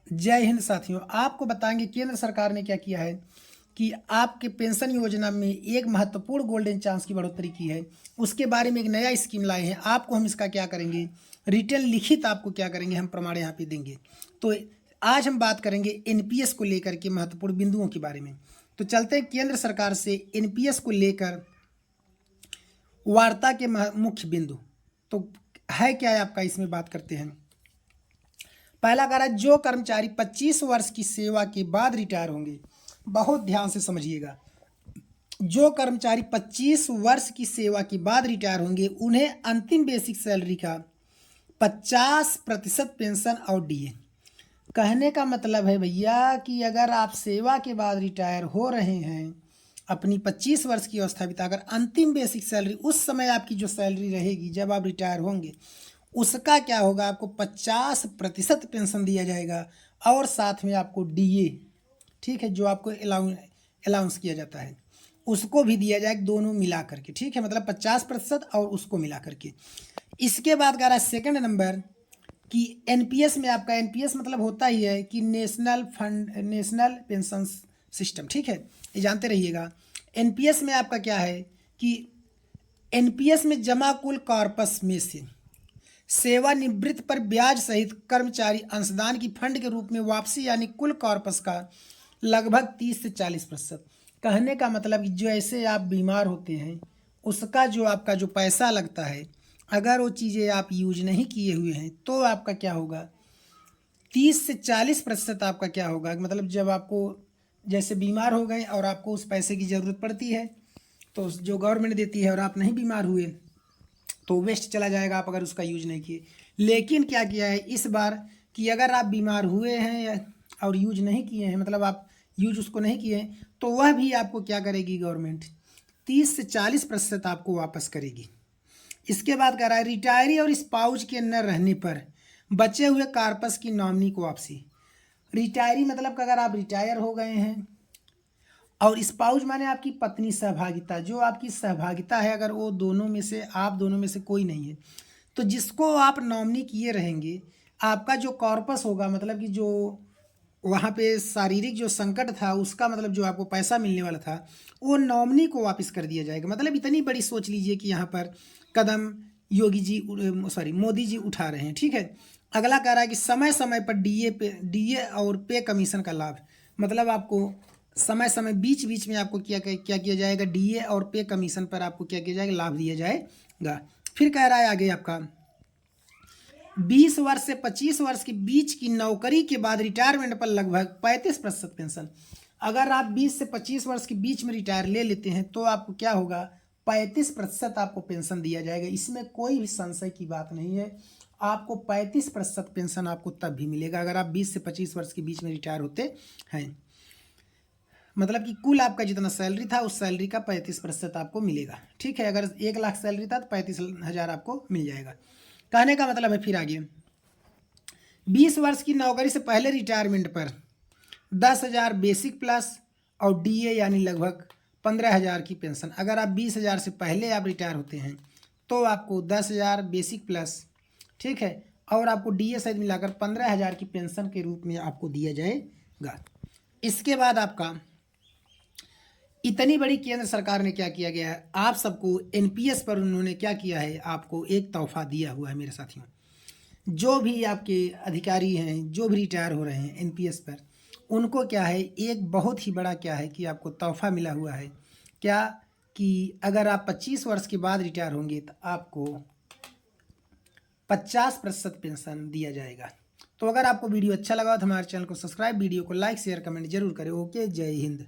जय हिंद साथियों। आपको बताएंगे केंद्र सरकार ने क्या किया है कि आपके पेंशन योजना में एक महत्वपूर्ण गोल्डन चांस की बढ़ोतरी की है। उसके बारे में एक नया स्कीम लाए हैं। आपको हम इसका क्या करेंगे, रिटर्न लिखित आपको क्या करेंगे, हम प्रमाण यहाँ पे देंगे। तो आज हम बात करेंगे एनपीएस को लेकर के महत्वपूर्ण बिंदुओं के बारे में। तो चलते हैं केंद्र सरकार से एनपीएस को लेकर वार्ता के मुख्य बिंदु। तो है क्या है आपका, इसमें बात करते हैं। पहला कह रहा है जो कर्मचारी 25 वर्ष की सेवा के बाद रिटायर होंगे, बहुत ध्यान से समझिएगा। जो कर्मचारी 25 वर्ष की सेवा के बाद रिटायर होंगे उन्हें अंतिम बेसिक सैलरी का 50% पेंशन और डीए। कहने का मतलब है भैया कि अगर आप सेवा के बाद रिटायर हो रहे हैं, अपनी 25 वर्ष की अवस्था बिताकर, अंतिम बेसिक सैलरी उस समय आपकी जो सैलरी रहेगी जब आप रिटायर होंगे, उसका क्या होगा, आपको 50% पेंशन दिया जाएगा और साथ में आपको डीए, ठीक है, जो आपको अलाउंस किया जाता है उसको भी दिया जाएगा, दोनों मिला करके, ठीक है, मतलब 50% और उसको मिला करके। इसके बाद कह रहा है सेकंड नंबर कि एनपीएस में आपका, एनपीएस मतलब होता ही है कि नेशनल पेंशन सिस्टम, ठीक है, ये जानते रहिएगा। एनपीएस में आपका क्या है कि एनपीएस में जमा कुल कॉर्पस में से सेवानिवृत्त पर ब्याज सहित कर्मचारी अंशदान की फंड के रूप में वापसी यानी कुल कॉर्पस का लगभग 30 से 40%। कहने का मतलब कि जो ऐसे आप बीमार होते हैं उसका जो आपका जो पैसा लगता है, अगर वो चीज़ें आप यूज नहीं किए हुए हैं तो आपका क्या होगा, 30 से 40% आपका क्या होगा, मतलब जब आपको जैसे बीमार हो गए और आपको उस पैसे की ज़रूरत पड़ती है तो जो गवर्नमेंट देती है और आप नहीं बीमार हुए तो वेस्ट चला जाएगा, आप अगर उसका यूज नहीं किए। लेकिन क्या किया है इस बार कि अगर आप बीमार हुए हैं और यूज नहीं किए हैं, मतलब आप यूज उसको नहीं किए हैं, तो वह भी आपको क्या करेगी, गवर्नमेंट 30 से 40% आपको वापस करेगी। इसके बाद कह रहा है रिटायरी और स्पाउज के न रहने पर बचे हुए कार्पस की नॉमिनी को वापसी। रिटायरी मतलब कि अगर आप रिटायर हो गए हैं, और स्पाउज माने आपकी पत्नी सहभागिता, जो आपकी सहभागिता है, अगर वो दोनों में से, आप दोनों में से कोई नहीं है, तो जिसको आप नॉमिनी किए रहेंगे, आपका जो कॉर्पस होगा, मतलब कि जो वहाँ पे शारीरिक जो संकट था उसका, मतलब जो आपको पैसा मिलने वाला था, वो नॉमिनी को वापस कर दिया जाएगा। मतलब इतनी बड़ी सोच लीजिए कि यहाँ पर कदम योगी जी, सॉरी, मोदी जी उठा रहे हैं, ठीक है। अगला कह रहा है कि समय समय पर डीए और पे कमीशन का लाभ, मतलब आपको समय समय बीच बीच में आपको क्या क्या किया जाएगा, डीए और पे कमीशन पर आपको क्या किया जाएगा, लाभ दिया जाएगा। फिर कह रहा है आगे आपका 20 वर्ष से 25 वर्ष के बीच की नौकरी के बाद रिटायरमेंट पर लगभग 35% पेंशन। अगर आप 20 से 25 वर्ष के बीच में रिटायर ले लेते हैं तो आपको क्या होगा, 35% आपको पेंशन दिया जाएगा। इसमें कोई भी संशय की बात नहीं है, आपको 35% पेंशन आपको तब भी मिलेगा अगर आप 20 से 25 वर्ष के बीच में रिटायर होते हैं। मतलब कि कुल आपका जितना सैलरी था उस सैलरी का 35% आपको मिलेगा, ठीक है। अगर 1 लाख सैलरी था तो 35,000 आपको मिल जाएगा। कहने का मतलब है फिर आगे 20 वर्ष की नौकरी से पहले रिटायरमेंट पर 10,000 बेसिक प्लस और डीए यानी लगभग 15,000 की पेंशन। अगर आप 20,000 से पहले आप रिटायर होते हैं तो आपको 10,000 बेसिक प्लस, ठीक है, और आपको डीए सहित मिलाकर 15,000 की पेंशन के रूप में आपको दिया जाएगा। इसके बाद आपका इतनी बड़ी केंद्र सरकार ने क्या किया गया है, आप सबको एनपीएस पर उन्होंने क्या किया है, आपको एक तोहफा दिया हुआ है मेरे साथियों। जो भी आपके अधिकारी हैं, जो भी रिटायर हो रहे हैं एनपीएस पर, उनको क्या है, एक बहुत ही बड़ा क्या है कि आपको तोहफा मिला हुआ है। क्या कि अगर आप 25 वर्ष के बाद रिटायर होंगे तो आपको 50% पेंशन दिया जाएगा। तो अगर आपको वीडियो अच्छा लगा तो हमारे चैनल को सब्सक्राइब, वीडियो को लाइक शेयर कमेंट जरूर करें। ओके, जय हिंद।